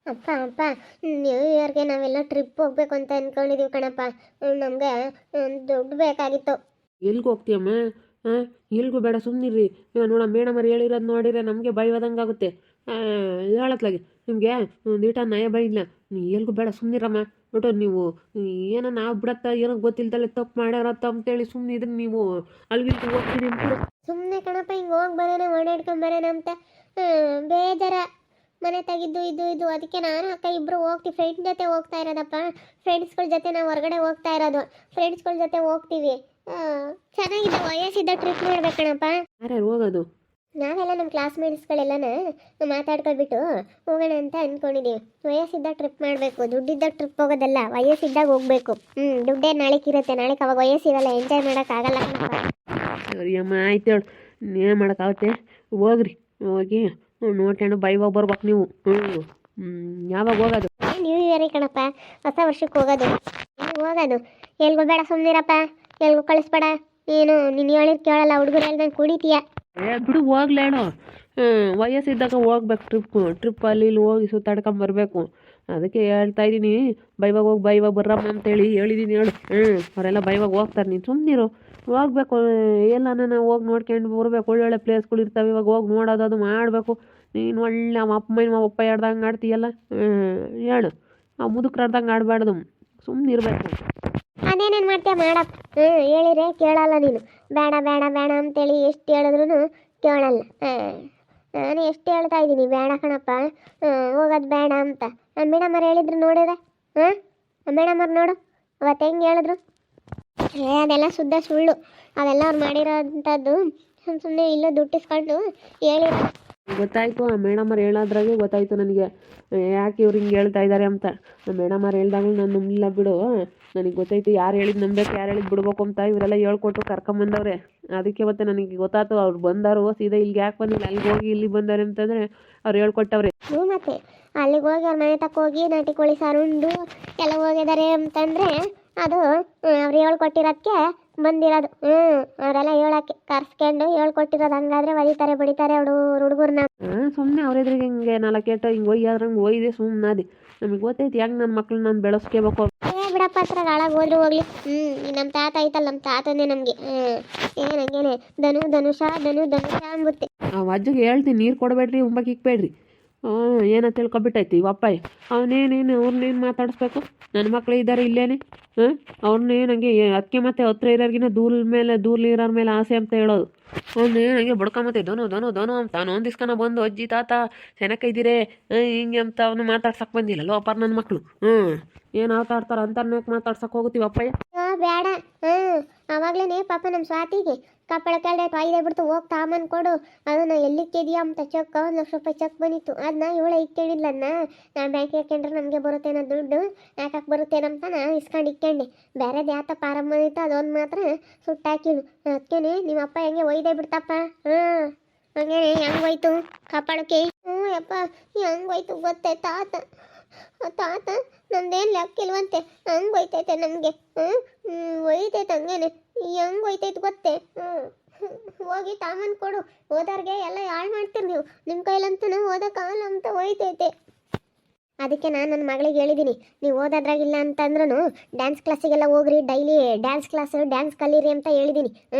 ಅಪ್ಪ ಅಪ್ಪ, ನ್ಯೂ ಇಯರ್ಗೆ ನಾವೆಲ್ಲ ಟ್ರಿಪ್ ಹೋಗ್ಬೇಕು ಅಂತ ಅನ್ಕೊಂಡಿದೀವಿ ಕಣಪ್ಪ. ನಮಗೆ ದುಡ್ಡು ಬೇಕಾಗಿತ್ತು. ಎಲ್ಗೆ ಹೋಗ್ತೀಯಮ್ಮ? ಹಾಂ, ಎಲ್ಗೂ ಬೇಡ, ಸುಮ್ಮನಿರ್ರಿ. ನೋಡ ಮೇಡಮರು ಹೇಳಿರೋದು ನೋಡಿದ್ರೆ ನಮಗೆ ಭಯವಾದಂಗೆ ಆಗುತ್ತೆ. ಹೇಳತ್ಲಾಗೆ ನಿಮಗೆ ಒಂದು ಈಟ ನಯ ಭಯ ಇಲ್ಲ. ನೀ ಎಲ್ಗೂ ಬೇಡ, ಸುಮ್ಮನಿರಮ್ಮ. ನೋಡು ನೀವು ಏನೋ ನಾವು ಬಿಡತ್ತ ಏನೋ ಗೊತ್ತಿಲ್ದಲೆ ತಪ್ಪು ಮಾಡ್ಯಾರತ್ತ ಅಂತೇಳಿ ಸುಮ್ಮನೆ ಇದ್ರೆ ನೀವು ಅಲ್ಲಿಗೆ ಹೋಗ್ತೀನಿ ಅಂತ. ಸುಮ್ಮನೆ ಕಣಪ್ಪ, ಹಿಂಗೆ ಹೋಗಿ ಬರೋಣ, ಓಡಾಡ್ಕೊಂಡು ಬರೋಣ ಅಂತ ಬೇಜಾರ. ಮನೆ ತೆಗಿದ್ದು ಇದು ಅದಕ್ಕೆ ನಾನು ಅಕ್ಕ ಇಬ್ಬರು ಹೋಗ್ತೀವಿ. ಫ್ರೆಂಡ್ಸ್ ಜೊತೆ ಹೋಗ್ತಾ ಇರೋದಪ್ಪ. ಫ್ರೆಂಡ್ಸ್ಗಳ ಜೊತೆ ನಾವು ಹೊರಗಡೆ ಹೋಗ್ತಾ ಇರೋದು. ಫ್ರೆಂಡ್ಸ್ಗಳ ಜೊತೆ ಹೋಗ್ತೀವಿ. ಚೆನ್ನಾಗಿದೆ, ವಯಸ್ಸಿದ್ದ ಟ್ರಿಪ್ ಮಾಡ್ಬೇಕಣಪ್ಪ. ಯಾರ್ಯಾರು ಹೋಗೋದು? ನಾವೆಲ್ಲ ನಮ್ಮ ಕ್ಲಾಸ್ಮೇಟ್ಸ್ಗಳೆಲ್ಲನ ಮಾತಾಡ್ಕೊಳ್ಬಿಟ್ಟು ಹೋಗೋಣ ಅಂತ ಅಂದ್ಕೊಂಡಿದ್ದೀವಿ. ವಯಸ್ಸಿದ್ದಾಗ ಟ್ರಿಪ್ ಮಾಡಬೇಕು, ದುಡ್ಡಿದ್ದಾಗ ಟ್ರಿಪ್ ಹೋಗೋದಲ್ಲ, ವಯಸ್ಸಿದ್ದಾಗ ಹೋಗ್ಬೇಕು. ದುಡ್ಡೇ ನಾಳೆಗಿರುತ್ತೆ, ನಾಳೆ ಅವಾಗ ವಯಸ್ಸಿರಲ್ಲ, ಎಂಜಾಯ್ ಮಾಡೋಕ್ಕಾಗಲ್ಲ. ಸರಿ ಅಮ್ಮ, ಆಯ್ತು ಹೇಳು. ಏನು ಮಾಡೋಕ್ಕಾಗುತ್ತೆ? ಹೋಗ್ರಿ, ಹೋಗಿ ನೋಡ್ಕೊಂಡು ಬೈವಾಗ ಬರ್ಬೇಕು ನೀವು. ಯಾವಾಗ ಹೋಗೋದು? ನ್ಯೂ ಇಯರ್ ಕಣಪ್ಪ, ಹೊಸ ವರ್ಷಕ್ಕೆ ಹೋಗೋದು. ಹೋಗೋದು ಎಲ್ಗೂ ಬೇಡ, ಸುಮ್ಮನಿರಪ್ಪ. ಎಲ್ಗೂ ಕಳಿಸ್ಬೇಡ. ಏನು ನೀನು ಹೇಳಿದ್ ಕೇಳಲ್ಲ, ಹುಡುಗರು ಹೇಳ್ದಂಗೆ ಕುಡಿತೀಯ. ಬಿಡು, ಹೋಗ್ಲೇಳು. ವಯಸ್ಸಿದ್ದಾಗ ಹೋಗ್ಬೇಕು ಟ್ರಿಪ್ ಅಲ್ಲಿ ಇಲ್ಲಿ ಹೋಗಿ ಸುತ್ತಾಡ್ಕೊಂಬರ್ಬೇಕು. ಅದಕ್ಕೆ ಹೇಳ್ತಾ ಇದ್ದೀನಿ, ಬೈವಾಗ ಹೋಗಿ ಬೈವಾಗ ಬರ್ರಮ್ಮ ಅಂತೇಳಿ ಹೇಳಿದ್ದೀನಿ ಹೇಳು. ಅವರೆಲ್ಲ ಬೈವಾಗ ಹೋಗ್ತಾರೆ, ನೀನು ಸುಮ್ಮನಿರು. ಹೋಗ್ಬೇಕು, ಎಲ್ಲನ ಹೋಗಿ ನೋಡ್ಕೊಂಡು ಬರ್ಬೇಕು. ಒಳ್ಳೊಳ್ಳೆ ಪ್ಲೇಸ್ಗಳು ಇರ್ತವೆ, ಇವಾಗ ಹೋಗಿ ನೋಡೋದು ಅದು ಮಾಡಬೇಕು. ನೀನು ಒಳ್ಳೆ ನಮ್ಮ ಅಪ್ಪ ಹೇಳ್ದಂಗೆ ಆಡ್ತೀಯಲ್ಲ. ಹೇಳು, ಆ ಮುದುಕ್ರು ಆಡ್ದಂಗೆ ಆಡಬಾರ್ದು, ಸುಮ್ಮನಿರ್ಬೇಕು. ಅದೇನೇನು ಮಾಡ್ತೀಯ ಮಾಡಪ್ಪ. ಹೇಳಿದ್ರೆ ಕೇಳಲ್ಲ ನೀನು. ಬೇಡ ಬೇಡ ಬೇಡ ಅಂತೇಳಿ ಎಷ್ಟು ಹೇಳಿದ್ರು ಕೇಳಲ್ಲ. ನಾನು ಎಷ್ಟು ಹೇಳ್ತಾ ಇದ್ದೀನಿ, ಬೇಡ ಕಣಪ್ಪ, ಹೋಗೋದು ಬೇಡ ಅಂತ. ಮೇಡಮರು ಹೇಳಿದ್ರು ನೋಡಿದ್ರೆ. ಮೇಡಮರು ನೋಡು ಅವತ್ತು ಹೆಂಗೆ ಹೇಳಿದ್ರು. ಅದೆಲ್ಲ ಶುದ್ಧ ಸುಳ್ಳು. ಅವೆಲ್ಲ ಅವ್ರು ಮಾಡಿರೋಂಥದ್ದು ಸುಮ್ಮನೆ ಇಲ್ಲೂ ದುಡ್ಡಿಸ್ಕೊಂಡು ಹೇಳಿರೋ. ಗೊತ್ತಾಯಿತು, ಆ ಮೇಡಮರು ಹೇಳೋದ್ರಾಗೆ ಗೊತ್ತಾಯಿತು ನನಗೆ ಯಾಕೆ ಇವ್ರು ಹಿಂಗೆ ಹೇಳ್ತಾ ಇದ್ದಾರೆ ಅಂತ. ಮೇಡಮರು ಹೇಳ್ದಾಗಲೂ ನಾನು ನಂಬಿಲ್ಲ ಬಿಡು. ನನಗೆ ಗೊತ್ತಾಯಿತು ಯಾರು ಹೇಳಿದ್ದು ನಂಬೇಕು, ಯಾರು ಹೇಳಿದ್ದು ಬಿಡ್ಬೇಕು ಅಂತ. ಇವರೆಲ್ಲ ಹೇಳ್ಕೊಟ್ರು ಕರ್ಕೊಂಬಂದವ್ರೆ. ಅದಕ್ಕೆ ಮತ್ತೆ ನನಗೆ ಗೊತ್ತಾಯ್ತು ಅವ್ರು ಬಂದಾರು ಸೀದಾ ಇಲ್ಲಿಗೆ ಯಾಕೆ ಬಂದಿಲ್ಲ, ಅಲ್ಲಿಗೆ ಹೋಗಿ ಇಲ್ಲಿ ಬಂದವ್ರೆ ಅಂತಂದರೆ ಅವ್ರು ಹೇಳ್ಕೊಟ್ಟವ್ರೆ. ಮತ್ತೆ ಅಲ್ಲಿಗೆ ಹೋಗಿ ಅವ್ರ ಮನೆ ತಕ್ಕ ಹೋಗಿ ನಾಟಿ ಕೋಳಿ ಸಾರು ಉಂಡು ಎಲ್ಲ ಹೋಗಿದ್ದಾರೆ ಅಂತಂದರೆ ಅದು ಅವ್ರು ಹೇಳ್ಕೊಟ್ಟಿರೋದಕ್ಕೆ ಬಂದಿರೋದು. ಅವರೆಲ್ಲ ಹೇಳೋಕ್ಕೆ ಕರ್ಸ್ಕೊಂಡು ಹೇಳ್ಕೊಟ್ಟಿರೋದು. ಹಂಗಾದ್ರೆ ಒದಿತಾರೆ ಬಡಿತಾರೆ ಹುಡುಗರನ್ನ. ಸುಮ್ಮನೆ ಅವ್ರ ಎದುರಿಗೆ ಹಿಂಗೆ ನಾಲ್ಕೇಟ ಹಿಂಗೆ ಒಯ್ಯಾದ್ರಂಗೆ ಒಯ್ದೆ ಸುಮ್ಮನಾದಿ. ನಮಗೆ ಗೊತ್ತೈತಿ ಹೆಂಗೆ ನನ್ನ ಮಕ್ಳನ್ನ ನಾನು ಬೆಳೆಸ್ಕೋಬೇಕು. ಬಿಡಪ್ಪ, ಹತ್ರ ಹಾಳಾಗಿ ಹೋದ್ರು ಹೋಗ್ಲಿ. ನಮ್ಮ ತಾತ ಐತಲ್ಲ, ನಮ್ಮ ತಾತನೇ ನಮಗೆ ಏನಂಗೇನೆ ಧನುಷ ಅಂಬುತ್ತೆ. ಆ ಅಜ್ಜಿಗೆ ಹೇಳ್ತೀನಿ, ನೀರು ಕೊಡಬೇಡ್ರಿ, ಉಂಬಕ್ಕೆ ಇಕ್ಬೇಡ್ರಿ. ಏನಂತ ತಿಳ್ಕೊಬಿಟ್ಟೈತಿ ಇವಪ್ಪಾಯಿ. ಅವನೇನೇನು ಅವ್ರನ್ನೇನು ಮಾತಾಡಿಸ್ಬೇಕು? ನನ್ನ ಮಕ್ಳು ಇದ್ದಾರೆ ಇಲ್ಲೇನೆ. ಅವ್ರನ್ನೇನು ಹಂಗೆ ಅದಕ್ಕೆ ಮತ್ತೆ ಹತ್ರ ಇರೋರ್ಗಿನ ದೂರ್ಲಿರೋರ ಮೇಲೆ ಆಸೆ ಅಂತ ಹೇಳೋದು. ಅವ್ನೇನು ಹಂಗೆ ಬಡ್ಕೊಂಬತ್ತೆ ದನು ಅಂತ. ಅವನು ಒಂದಿಸ್ಕನ ಬಂದು ಅಜ್ಜಿ ತಾತ ಚೆನ್ನಾಗಿದ್ದೀರಿ ಹಿಂಗೆ ಅಂತ ಅವನು ಮಾತಾಡ್ಸಕ್ಕೆ ಬಂದಿಲ್ಲಲ್ಲೋ ಅಪ್ಪ ನನ್ನ ಮಕ್ಕಳು. ಏನು ಆಡ್ತಾರ ಅಂತರ್ನಾಗ ಮಾತಾಡ್ಸಕ್ಕೆ ಹೋಗುತ್ತೀವಿ ಅಪ್ಪಯ್ಯ. ಬೇಡ. ಆವಾಗ್ಲೇ ಪಾಪ ನಮ್ಮ ಸ್ವಾತಿಗೆ ಕಪ್ಪಳ ಕೆಳಗೆ ಕಾಯ್ದೆ ಬಿಡ್ತು, ಹೋಗಿ ತಾಮನ್ ಕೊಡು, ಅದನ್ನ ಎಲ್ಲಿಕ್ಕಿದೆಯಾ ಅಂತ ಚೆಕ್. 1,00,000 ಚೆಕ್ ಬಂದಿತ್ತು, ಅದನ್ನ ಇವಳ ಇಕ್ಕೊಂಡಿದ್ಲನ್ನ. ನಾನು ಬ್ಯಾಂಕಿಗೆ ಹಾಕೊಂಡ್ರೆ ನಮಗೆ ಬರುತ್ತೇನೋ ದುಡ್ಡು, ಯಾಕಕ್ಕೆ ಬರುತ್ತೇನಂತ ನಾನು ಇಸ್ಕೊಂಡು ಇಕ್ಕೊಂಡೆ. ಬೇರೆದು ಯಾತ ಪಾರಂ ಬಂದಿತ್ತು, ಅದೊಂದು ಮಾತ್ರ ಸುಟ್ಟಾಕಿಳು. ಅದಕ್ಕೇನೆ ನಿಮ್ಮ ಅಪ್ಪ ಹೆಂಗೆ ಒಯ್ದೇ ಬಿಡ್ತಪ್ಪ. ಹಂಗೇನೆ ಹೆಂಗೆ ಹೋಯ್ತು ಕಪ್ಪಳಕ್ಕೆ. ಯಪ್ಪ ಹೆಂಗೆ ಹೋಯ್ತು ಗೊತ್ತೇ ತಾತ ನಮ್ದೇನು ಲೆಕ್ಕಿಲ್ವಂತೆ, ಹಂಗೆ ಹೋಯ್ತೈತೆ ನಮಗೆ. ಒಯ್ತೈತೆ ಹಂಗೇನೆ, ಹೆಂಗೆ ಹೋಯ್ತೈತೆ ಗೊತ್ತೇ. ಹೋಗಿ ತಾಮನ್ ಕೊಡು, ಓದೋರ್ಗೆ ಎಲ್ಲ ಹಾಳು ಮಾಡ್ತೀರಿ ನೀವು. ನಿಮ್ಮ ಕೈಲಂತೂ ಓದೋಕ್ಕಾಗಲ್ಲ ಅಂತ ಹೋಯ್ತೈತೆ. ಅದಕ್ಕೆ ನಾನು ನನ್ನ ಮಗಳಿಗೆ ಹೇಳಿದ್ದೀನಿ, ನೀವು ಓದೋದ್ರಾಗಿಲ್ಲ ಅಂತಂದ್ರೂ ಡ್ಯಾನ್ಸ್ ಕ್ಲಾಸಿಗೆಲ್ಲ ಹೋಗ್ರಿ, ಡೈಲಿ ಡ್ಯಾನ್ಸ್ ಕಲೀರಿ ಅಂತ ಹೇಳಿದ್ದೀನಿ.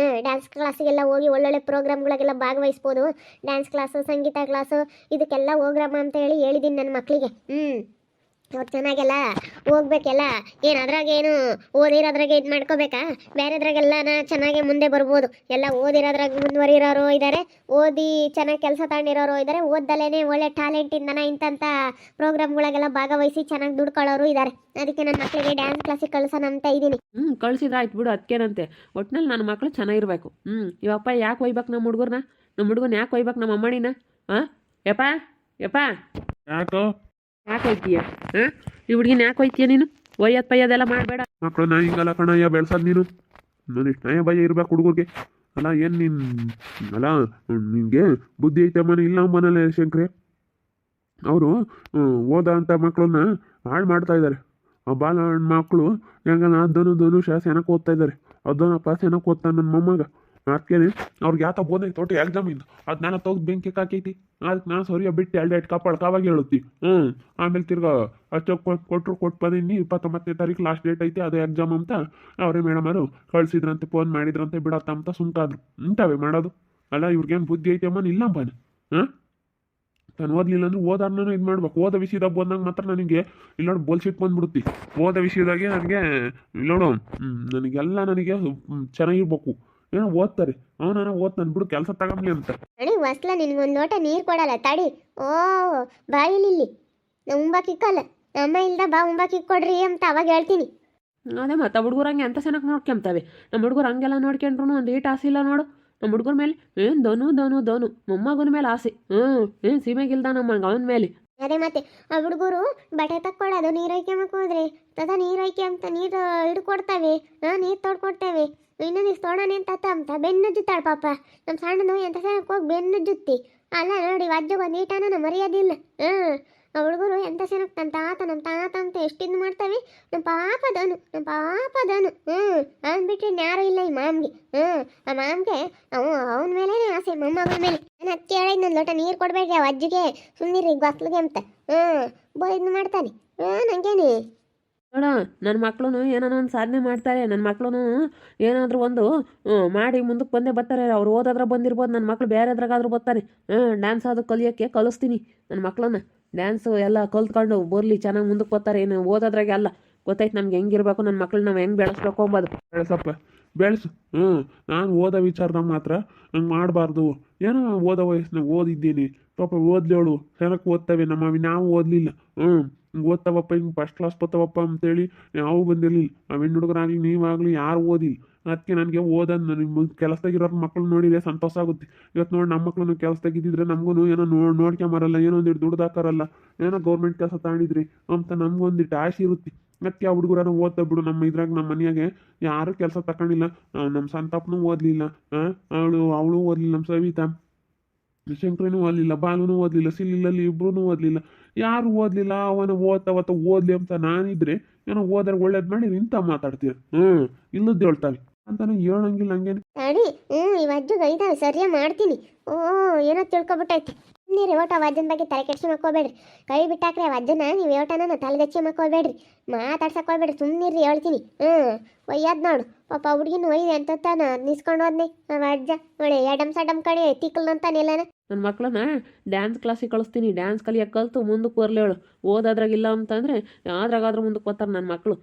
ಡ್ಯಾನ್ಸ್ ಕ್ಲಾಸಿಗೆಲ್ಲ ಹೋಗಿ ಒಳ್ಳೊಳ್ಳೆ ಪ್ರೋಗ್ರಾಮ್ಗಳಿಗೆಲ್ಲ ಭಾಗವಹಿಸ್ಬೋದು. ಡ್ಯಾನ್ಸ್ ಕ್ಲಾಸು, ಸಂಗೀತ ಕ್ಲಾಸು, ಇದಕ್ಕೆಲ್ಲ ಹೋಗ್ರಮ್ಮ ಅಂತ ಹೇಳಿದ್ದೀನಿ ನನ್ನ ಮಕ್ಕಳಿಗೆ. ಅವ್ರು ಚೆನ್ನಾಗೆಲ್ಲ ಹೋಗ್ಬೇಕೆಲ್ಲ. ಏನು ಅದ್ರಾಗೇನು ಓದಿರೋದ್ರಾಗೆ ಇದು ಮಾಡ್ಕೋಬೇಕಾ? ಬೇರೆದ್ರಾಗೆಲ್ಲ ಚೆನ್ನಾಗೆ ಮುಂದೆ ಬರ್ಬೋದು. ಎಲ್ಲ ಓದಿರೋದ್ರಾಗ ಮುಂದುವರಿರೋರು ಇದ್ದಾರೆ, ಓದಿ ಚೆನ್ನಾಗಿ ಕೆಲಸ ತಗೊಂಡಿರೋರು ಇದ್ದಾರೆ, ಓದ್ದಲೇ ಒಳ್ಳೆ ಟ್ಯಾಲೆಂಟಿಂದನ ಇಂಥ ಪ್ರೋಗ್ರಾಮ್ಗಳಿಗೆಲ್ಲ ಭಾಗವಹಿಸಿ ಚೆನ್ನಾಗಿ ದುಡ್ಕೊಳ್ಳೋರು ಇದ್ದಾರೆ. ಅದಕ್ಕೆ ನನ್ನ ಮಕ್ಕಳಿಗೆ ಡ್ಯಾನ್ಸ್ ಕ್ಲಾಸಿಗೆ ಕಳ್ಸೋಣ ಅಂತ ಇದ್ದೀನಿ. ಕಳ್ಸಿದ್ರೆ ಆಯ್ತು ಬಿಡು, ಅದಕ್ಕೇನಂತೆ. ಒಟ್ಟಿನಲ್ಲಿ ನನ್ನ ಮಕ್ಕಳು ಚೆನ್ನಾಗಿರ್ಬೇಕು. ಇವಪ್ಪ ಯಾಕೆ ಒಯ್ಬೇಕು ನಮ್ಮ ಹುಡುಗರನ್ನ? ನಮ್ಮ ಹುಡುಗನ ಯಾಕೆ ಒಯ್ಬೇಕು ನಮ್ಮ ಅಮ್ಮಣಿನ? ಯಪ್ಪ ಯಾಕೆ ಹೋಯ್ತೀಯ? ಈ ಹುಡುಗಿನ ಯಾಕೆ ಹೋಯ್ತೀಯ ನೀನು? ಒಯ್ಯದ್ ಪಯ್ಯದೆಲ್ಲ ಮಾಡಬೇಡ. ಮಕ್ಕಳನ್ನ ಹಿಂಗಲ್ಲ ಕಣಯ್ಯ ಬೆಳ್ಸೋದು ನೀನು. ನಾನು ಇಷ್ಟು ನಯ ಭಯ ಇರ್ಬೇಕು ಹುಡುಗರಿಗೆ. ಅಲ್ಲ ಏನು ಅಲ್ಲ ನಿನಗೆ ಬುದ್ಧಿ ಐತೆ ಇಲ್ಲ ಮನೇಲೆ ಶಂಕ್ರೆ. ಅವರು ಓದ ಅಂತ ಮಕ್ಕಳನ್ನ ಹಾಳು ಮಾಡ್ತಾ ಇದ್ದಾರೆ. ಆ ಬಾಲ ಮಕ್ಕಳು ಹೆಂಗನ ಧನುಷ ಸೆನಕ್ಕೆ ಓದ್ತಾ ಇದ್ದಾರೆ. ಅದನ್ನಪ್ಪ ಸೆನಕ್ಕೆ ಓದ್ತಾನೆ ನನ್ನ ಮೊಮ್ಮಗ. ಅದಕ್ಕೆ ಅವ್ರಿಗೆ ಯಾತ ಬೋಧನೆ ತೋಟ ಎಕ್ಸಾಮ್ ಇದ್ದು ಅದನ್ನೆಲ್ಲ ತೆಗ್ದು ಬೆಂಕಿ ಹಾಕೈತಿ. ಅದಕ್ಕೆ ನಾನು ಸರಿಯ ಬಿಟ್ಟು ಎರಡು ಕಾಪಾಡ್ಕಾವಾಗ ಹೇಳುತ್ತಿ ಆಮೇಲೆ ತಿರ್ಗಾ ಅಷ್ಟೊಕ್ಕೆ ಕೊಟ್ಟು ಬಂದೀನಿ 29ನೇ ತಾರೀಕು ಲಾಸ್ಟ್ ಡೇಟ್ ಐತಿ ಅದು ಎಕ್ಸಾಮ್ ಅಂತ ಅವರೇ ಮೇಡಮರು ಕಳಿಸಿದ್ರಂತೆ ಫೋನ್ ಮಾಡಿದ್ರಂತೆ ಬಿಡತ್ತ ಅಂತ ಸುಮ್ಕಾದ್ರು ಇಂಥವೇ ಮಾಡೋದು ಅಲ್ಲ ಇವ್ರಿಗೇನು ಬುದ್ಧಿ ಐತೆ ಅಮ್ಮನ ಇಲ್ಲ ಅಂಬಾನ ಹಾಂ ನಾನು ಓದಲಿಲ್ಲ ಅಂದ್ರೆ ಓದಾರ್ನ ಇದು ಮಾಡ್ಬೇಕು ಓದೋ ವಿಷಯದಾಗ ಬಂದಂಗೆ ಮಾತ್ರ ನನಗೆ ಇಲ್ಲ ನೋಡಿ ಬೋಲ್ಸಿಟ್ ಬಂದ್ಬಿಡುತ್ತಿ ಓದೋ ವಿಷಯದಾಗೆ ನನಗೆ ನೋಡು ನನಗೆಲ್ಲ ನನಗೆ ಚೆನ್ನಾಗಿರ್ಬೇಕು ಏನೋ ಓದ್ತಾರೆ ಅವನ ಓದ್ತಾನೆ ಬಿಡು ಕೆಲಸ ತಗೊಂಬ್ಲಿ ಅಂತ ಅಡಿ ಹೊಸ್ಲ ನಿನ್ಗೊಂದು ಲೋಟ ನೀರು ಕೊಡಲ್ಲ ತಡಿ ಓ ಬಾಯಿಲಿಲ್ಲಿ ನಾ ಉಂಬಾಕಿಕ್ಕಲ್ಲ ಅಮ್ಮ ಇಲ್ದ ಬಾ ಉಂಬಾಕಿಕ್ ಕೊಡ್ರಿ ಅಂತ ಅವಾಗ ಹೇಳ್ತೀನಿ. ಅದೇ ಮತ್ತು ಹುಡುಗರು ಹಂಗೆ ಎಂತ ಚೆನ್ನಾಗಿ ನೋಡ್ಕೊಂತವೆ ನಮ್ಮ ಹುಡುಗರು ಹಂಗೆಲ್ಲ ನೋಡ್ಕೊಂಡ್ರು ಒಂದು ಈಟ್ ಆಸೆ ಇಲ್ಲ ನೋಡು ನಮ್ಮ ಹುಡುಗರ ಮೇಲೆ ಏನು ದೋನು ಮೊಮ್ಮಗನ ಮೇಲೆ ಆಸೆ ಏನು ಸೀಮೆಗಿಲ್ದ ನಮ್ಮ ಅವನ ಮೇಲೆ. ಅದೇ ಮತ್ತೆ ಆ ಹುಡುಗರು ಬಟ್ಟೆ ತಕ್ಕೊಡೋದು ನೀರು ಹೊಯ್ಕೊಂಬಕ್ಕೆ ಹೋದ್ರೆ ತದ ನೀರು ಹೊಯ್ಕೆ ಅಂತ ನೀರು ಹಿಡ್ಕೊಡ್ತವೆ ನೀರು ತೊಡ್ಕೊಡ್ತೇವೆ ಇನ್ನೊಂದು ತೊಡೋಣ ಅಂತ ಬೆನ್ನು ಜುತ್ತಾಳ ಪಾಪ ನಮ್ಮ ಸಣ್ಣದು ಎಂತ ಸಣ್ಣಕ್ಕೆ ಹೋಗಿ ಬೆನ್ನು ಜುತ್ತಿ ಅಲ್ಲ ನೋಡಿ ಅಜ್ಜಗೆ ಒಂದು ಈಟಾನ ಮರ್ಯಾದಿಲ್ಲ ಆ ಹುಡುಗರು ಎಂತ ಸೆನಕ್ ನಮ್ಮ ತಾತ ಅಂತ ಎಷ್ಟಿದ್ದು ಮಾಡ್ತವೆ ನಮ್ಮ ಪಾಪದನು ಅಂದ್ಬಿಟ್ರೆ ಯಾರು ಇಲ್ಲ ಈ ಮಾಮ್ಗೆ ಆ ಮಾಮ್ಗೆ ಅವನ ಮೇಲೇ ಆಸೆ ಮೊಮ್ಮಗಳ ಮೇಲೆ ನಾನು ಹಚ್ಚಿ ಹೇಳಿದ್ ನನ್ನ ಲೋಟ ನೀರು ಕೊಡ್ಬೇಡ್ರಿ ಅವ ಅಜ್ಜಿಗೆ ಸುಮ್ಮನಿರಿ ಗಸ್ಲಿಗೆ ಅಂತ ಇದನ್ನ ಮಾಡ್ತಾನೆ ನಂಗೇನೆ ನೋಡ ನನ್ನ ಮಕ್ಳು ಏನಾನ ಒಂದು ಸಾಧನೆ ಮಾಡ್ತಾರೆ ನನ್ನ ಮಕ್ಳು ಏನಾದರೂ ಒಂದು ಮಾಡಿ ಮುಂದಕ್ಕೆ ಬಂದೇ ಬರ್ತಾರೆ ಅವ್ರು ಓದಾದ್ರೆ ಬಂದಿರ್ಬೋದು ನನ್ನ ಮಕ್ಳು ಬೇರೆದ್ರಾಗಾದ್ರೂ ಬರ್ತಾರೆ ಡ್ಯಾನ್ಸ್ ಅದು ಕಲಿಯೋಕ್ಕೆ ಕಲಿಸ್ತೀನಿ ನನ್ನ ಮಕ್ಳನ್ನ ಡ್ಯಾನ್ಸು ಎಲ್ಲ ಕಲ್ತ್ಕೊಂಡು ಬರಲಿ ಚೆನ್ನಾಗಿ ಮುಂದಕ್ಕೆ ಬರ್ತಾರೆ ಏನು ಓದೋದ್ರಾಗೆ ಅಲ್ಲ ಗೊತ್ತಾಯ್ತು ನಮ್ಗೆ ಹೆಂಗಿರ್ಬೇಕು ನನ್ನ ಮಕ್ಳು ನಾವು ಹೆಂಗೆ ಬೆಳೆಸ್ಬೇಕು ಅಂಬೋದು ಬೆಳೆಸಪ್ಪ ಬೆಳೆಸು ನಾನು ಓದೋ ವಿಚಾರದಾಗ ಮಾತ್ರ ಹಂಗೆ ಮಾಡಬಾರ್ದು ಏನೋ ಓದೋ ವಯಸ್ಸಿನಾಗ ಓದಿದ್ದೀನಿ ಪಾಪ ಓದ್ಲೇಳು ಚೆನ್ನಾಗಿ ಓದ್ತವೆ ನಾವು ಓದಲಿಲ್ಲ ಹಿಂಗೆ ಓದ್ತಾವಪ್ಪ ಹಿಂಗೆ ಫಸ್ಟ್ ಕ್ಲಾಸ್ ಬರ್ತಾವಪ್ಪ ಅಂತೇಳಿ ಯಾವ ಬಂದಿರಲಿಲ್ಲ ನಾವು ಹೆಣ್ಣು ಹುಡುಗರಾಗಲಿ ನೀವಾಗಲಿ ಯಾರು ಓದಿಲ್ಲ ಅದಕ್ಕೆ ನನಗೆ ಓದೋದು ನಿಮ್ಮ ಕೆಲಸದಾಗಿರೋರು ಮಕ್ಳು ನೋಡಿದ್ರೆ ಸಂತೋಷ ಆಗುತ್ತೆ. ಇವತ್ತು ನೋಡಿ ನಮ್ಮ ಮಕ್ಳು ಕೆಲಸದಾಗಿದ್ದಿದ್ರೆ ನಮಗೂ ಏನೋ ನೋಡ್ಕೊಂಬರಲ್ಲ ಏನೋ ಒಂದಿಟ್ಟು ದುಡ್ದಾಕಾರಲ್ಲ ಏನೋ ಗೌರ್ಮೆಂಟ್ ಕೆಲಸ ತಗೊಂಡಿದ್ರಿ ಅಂತ ನಮಗೊಂದಿಟ್ಟು ಆಸೆ ಇರುತ್ತೆ. ಅದಕ್ಕೆ ಆ ಹುಡುಗರನ್ನ ಓದ್ತಾ ಬಿಡು ನಮ್ಮ ಇದ್ರಾಗ ನಮ್ಮ ಮನೆಯಾಗೆ ಯಾರೂ ಕೆಲಸ ತಗೊಂಡಿಲ್ಲ ನಮ್ಮ ಸಂತಾಪನೂ ಓದಲಿಲ್ಲ ಅವಳು ಓದಲಿಲ್ಲ ನಮ್ಮ ಸವಿತಾ ಶಂಕರನೂ ಓದಲಿಲ್ಲ ಬಾಲುನೂ ಓದಲಿಲ್ಲ ಸಿಲ್ಲಿಲ್ಲಲ್ಲಿ ಇಬ್ಬರೂ ಓದಲಿಲ್ಲ ಯಾರು ಓದಲಿಲ್ಲ ಅವನು ಓದ್ತಾವತ್ತ ಓದಲಿ ಅಂತ ನಾನಿದ್ರೆ ಏನೋ ಓದ್ರೆ ಒಳ್ಳೇದು ಮಾಡಿ ಇಂಥ ಮಾತಾಡ್ತೀರ ಇಲ್ಲದ್ದು ಹೇಳ್ತಾವೆ ಅಂತಾನೆ ಹೇಳಂಗಿಲ್ಲ ಹಂಗೇನೆ ತಡಿ ಇವಜ್ಜಗೆ ಐದಾವೆ ಸರಿಯಾ ಮಾಡ್ತೀನಿ ಏನೋ ತಿಳ್ಕೊಬಿಟ್ಟೈತಿ ನೀರು ಓಟ ವಜ್ಜನ ಬಗ್ಗೆ ತಲೆ ಕೆಡ್ಸಿ ಮಕ್ಕೋಬೇಡ್ರಿ ಕೈ ಬಿಟ್ಟಾಕ್ರಿ ಆ ವಜ್ಜನ ನೀವು ಓಟನ ತಲೆಗಚ್ಚಿ ಮಕ್ಕೋಬೇಡ್ರಿ ಮಾತಾಡ್ಸಕ್ ಹೋಗ್ಬೇಡ್ರಿ ಸುಮ್ಮನಿರ್ರಿ ಹೇಳ್ತೀನಿ ಒಯ್ಯದ್ ನೋಡು ಪಾಪ ಹುಡುಗಿನ ಒಯ್ದು ಎಂತಾನ ನಿಸ್ಕೊಂಡು ಹೋದ್ನಿ ಅಜ್ಜ ನೋಡಿ ಎಡಮ್ ಕಡೆ ತಿಕ್ಕಲ್ನಂತಾನೆಲ್ಲನ ನನ್ನ ಮಕ್ಳನ್ನ ಡ್ಯಾನ್ಸ್ ಕ್ಲಾಸಿಗೆ ಕಳಿಸ್ತೀನಿ ಡ್ಯಾನ್ಸ್ ಕಲಿಯೋಕೆ ಕಲಿತು ಮುಂದಕ್ಕೆ ಬರಲೇಳು ಓದೋದ್ರಾಗಿಲ್ಲ ಅಂತಂದರೆ ಯಾವ್ದ್ರಾಗಾದ್ರೂ ಮುಂದಕ್ಕೆ ಬರ್ತಾರೆ ನನ್ನ ಮಕ್ಕಳು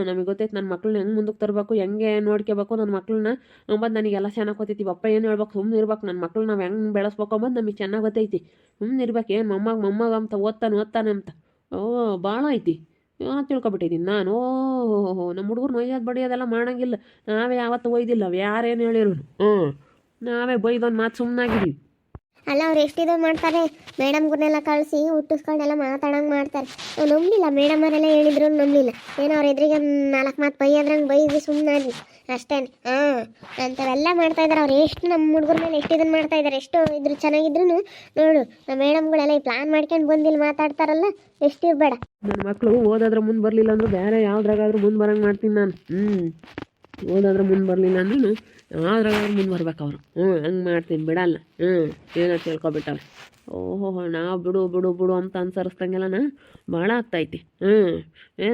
ನಮಗೆ ಗೊತ್ತೈತೆ ನನ್ನ ಮಕ್ಳನ್ನ ಹೆಂಗೆ ಮುಂದಕ್ಕೆ ತರಬೇಕು ಹೆಂಗೆ ನೋಡ್ಕೋಬೇಕು ನನ್ನ ಮಕ್ಳನ್ನ ಅಂಬದು ನನಗೆಲ್ಲ ಚೆನ್ನಾಗಿ ಗೊತ್ತೈತಿ ಅಪ್ಪ ಏನು ಹೇಳ್ಬೇಕು ಸುಮ್ಮನೆ ಇರ್ಬೇಕು ನನ್ನ ಮಕ್ಳನ್ನ ನಾವು ಹೆಂಗೆ ಬೆಳೆಸ್ಬೇಕು ಅಂಬದು ನಮಗೆ ಚೆನ್ನಾಗಿ ಗೊತ್ತೈತಿ ಸುಮ್ಮನೆ ಇರ್ಬೇಕು ಏನು ಮೊಮ್ಮಗ ಅಂತ ಓದ್ತಾನೆ ಅಂತ ಭಾಳ ಐತಿ ಏನೋ ತಿಳ್ಕೊಬಿಟ್ಟಿದ್ದೀನಿ ನಾನು ನಮ್ಮ ಹುಡುಗರು ಒಯ್ಯೋದು ಬಡಿಯೋದೆಲ್ಲ ಮಾಡೋಂಗಿಲ್ಲ ನಾವೇ ಯಾವತ್ತೂ ಒಯ್ದಿಲ್ಲ ಯಾರೇನು ಹೇಳಿರು ನಾವೇ ಬೈದೊಂದು ಮಾತು ಸುಮ್ಮನಾಗಿದ್ದೀವಿ. ಅಲ್ಲ ಅವ್ರು ಎಷ್ಟಿದು ಮಾಡ್ತಾರೆ ಮೇಡಮ್ಗನ್ನೆಲ್ಲ ಕಳಿಸಿ ಹುಟ್ಟಿಸ್ಕೊಂಡೆಲ್ಲ ಮಾತಾಡಂಗೆ ಮಾಡ್ತಾರೆ ನಂಬಲಿಲ್ಲ ಮೇಡಮರೆಲ್ಲ ಹೇಳಿದ್ರು ನಂಬಲಿಲ್ಲ ಏನೋ ಅವ್ರ ಎದುರಿಗೆ 4 ಮಾತು ಬೈಯೋದ್ರಂಗೆ ಬೈದು ಸುಮ್ಮನಾದ್ವಿ ಅಷ್ಟೇ ಅಂಥವೆಲ್ಲ ಮಾಡ್ತಾಯಿದ್ದಾರೆ ಅವ್ರು ಎಷ್ಟು ನಮ್ಮ ಹುಡುಗರ ಮೇಲೆ ಎಷ್ಟು ಇದನ್ನು ಮಾಡ್ತಾಯಿದ್ದಾರೆ ಎಷ್ಟು ಇದ್ರು ಚೆನ್ನಾಗಿದ್ರು ನೋಡು ನಮ್ಮ ಮೇಡಮ್ಗಳೆಲ್ಲ ಈ ಪ್ಲಾನ್ ಮಾಡ್ಕೊಂಡು ಬಂದಿಲ್ಲಿ ಮಾತಾಡ್ತಾರಲ್ಲ ಎಷ್ಟಿರಬೇಡ ನನ್ನ ಮಕ್ಕಳು ಓದಾದ್ರೆ ಮುಂದೆ ಬರಲಿಲ್ಲ ಅಂದರೂ ಬೇರೆ ಯಾವ್ದ್ರಾಗಾದ್ರೂ ಮುಂದೆ ಬರಂಗೆ ಮಾಡ್ತೀನಿ ನಾನು ಓದಾದ್ರೆ ಮುಂದೆ ಬರಲಿಲ್ಲ ಅಂದ್ರೂ ಯಾವ್ದ್ರಾಗಾದ್ರೂ ಮುಂದೆ ಬರ್ಬೇಕು ಅವರು ಹಂಗೆ ಮಾಡ್ತೀನಿ ಬಿಡಲ್ಲ ಏನೋ ತಿಳ್ಕೊಬಿಟ್ಟವೆ ಓಹೋ ನಾವು ಬಿಡು ಅಂತ ಅನ್ಸರಿಸ್ದಂಗೆಲ್ಲನ ಭಾಳ ಆಗ್ತೈತಿ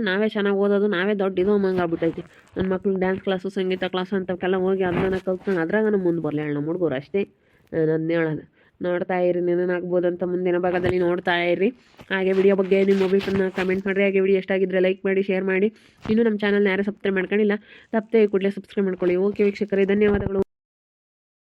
ನಾವೇ ಚೆನ್ನಾಗಿ ಓದೋದು ನಾವೇ ದೊಡ್ಡ ಇದು ಆಗ್ಬಿಟ್ಟೈತಿ ನನ್ನ ಮಕ್ಳಿಗೆ ಡ್ಯಾನ್ಸ್ ಕ್ಲಾಸು ಸಂಗೀತ ಕ್ಲಾಸು ಅಂತವಕ್ಕೆಲ್ಲ ಹೋಗಿ ಅದನ್ನ ಕಲ್ತ್ಕೊಂಡು ಅದ್ರಾಗ ಮುಂದೆ ಬರಲಿ ನಮ್ಮ ಹುಡುಗರು ಅಷ್ಟೇ ನಾನು ಹೇಳೋದು. ನೋಡ್ತಾ ಇರಿ ನೆನನಾಗ್ಬೋದಂತ ಮುಂದಿನ ಭಾಗದಲ್ಲಿ ನೋಡ್ತಾ ಇರಿ. ಹಾಗೆ ವಿಡಿಯೋ ಬಗ್ಗೆ ನಿಮ್ಮ ಒಬ್ಬಿಟ್ಟನ್ನ ಕಮೆಂಟ್ ಮಾಡಿರಿ. ಹಾಗೆ ವಿಡಿಯೋ ಎಷ್ಟಾಗಿದ್ದರೆ ಲೈಕ್ ಮಾಡಿ ಶೇರ್ ಮಾಡಿ. ಇನ್ನೂ ನಮ್ಮ ಚಾನಲ್ನ ಯಾರು ಸಬ್ಸ್ಕ್ರೈಬ್ ಮಾಡ್ಕೊಂಡಿಲ್ಲ ತಪ್ಪದೆ ಕೂಡಲೇ ಸಬ್ಸ್ಕ್ರೈಬ್ ಮಾಡ್ಕೊಳ್ಳಿ. ಓಕೆ ವೀಕ್ಷಕರೇ, ಧನ್ಯವಾದಗಳು.